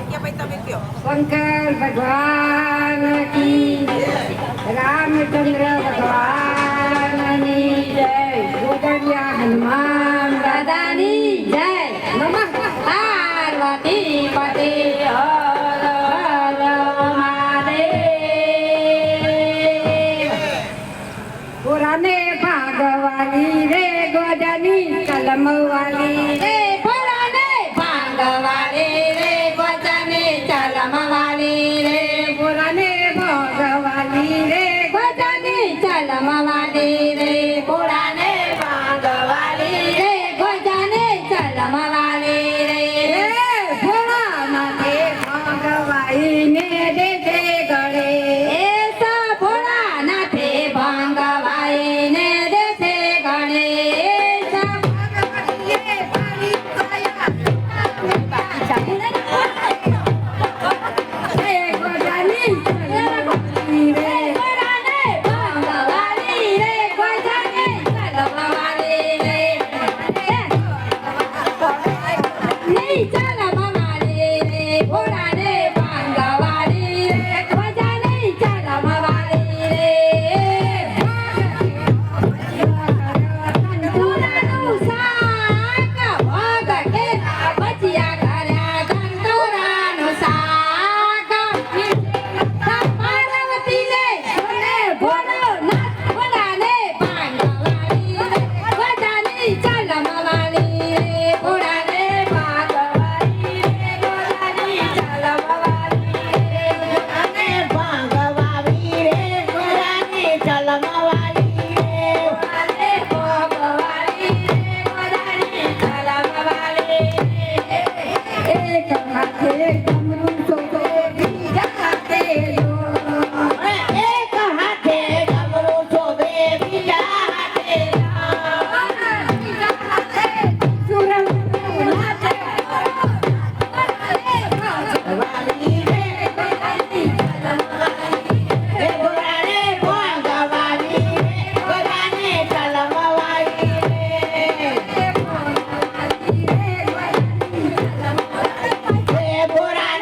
शंकर भगवान की रामचंद्र भगवान की जय गोदरिया हनुमान दादानी जय नमः पार्वती पते हर हर महादेव पुराने भागवाली रे गोदनी कलम वाली रे पुराने भागवाली रे गोदनी कलम वाली रे पुराने भागवाली रे गोदनी कलम वाली रे पुराने भागवाली रे गोदनी कलम वाली रे भोलानाथे भागवाई ने दे दे गळे ऐसा भोलानाथे भागवाई ने दे दे गळे ऐसा भागवाई रे पाणी पाया रे गोदनी कलमवाली रे पुराने भागवाली रे गोदनी कलमवाली रे नहीं कलमवाली रे पुराने भागवाली रे गोदनी कलमवाली रे कंदुराનું શાક ભોગ કેરા ભજીયા કર્યા કંદુરાનું શાક પાર્વતી રે ભોળો નાથ ભોળાને ભાગવાલી રે ગોદાની ચલમવાલી રે ભોળાને ભાગવાલી રે ગોદાની ચલમવાલી રે અને ભાગવાવી રે ગોરાની ચલમવાલી રે ભોળાને ભોગવાલી રે ગોદાની ચલમવાલી રે એક હાથે ડમરું શોભે બીજા હાથે દોરો એક હાથે ડમરું શોભે બીજા હાથે વાલી રે એ ગોરાને ભાગવાવી રે ગોરાને ચલમવાલી રે એ ગોરા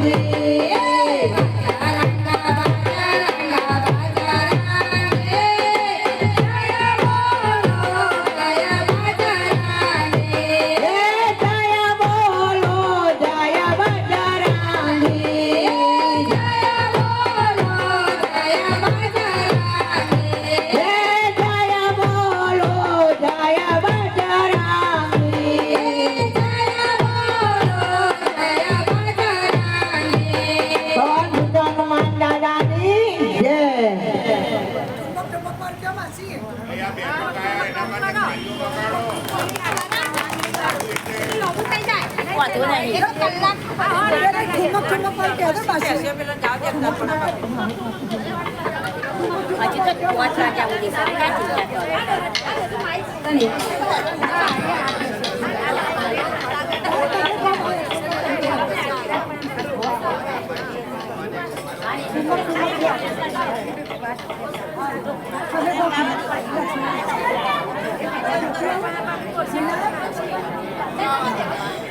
Thank you.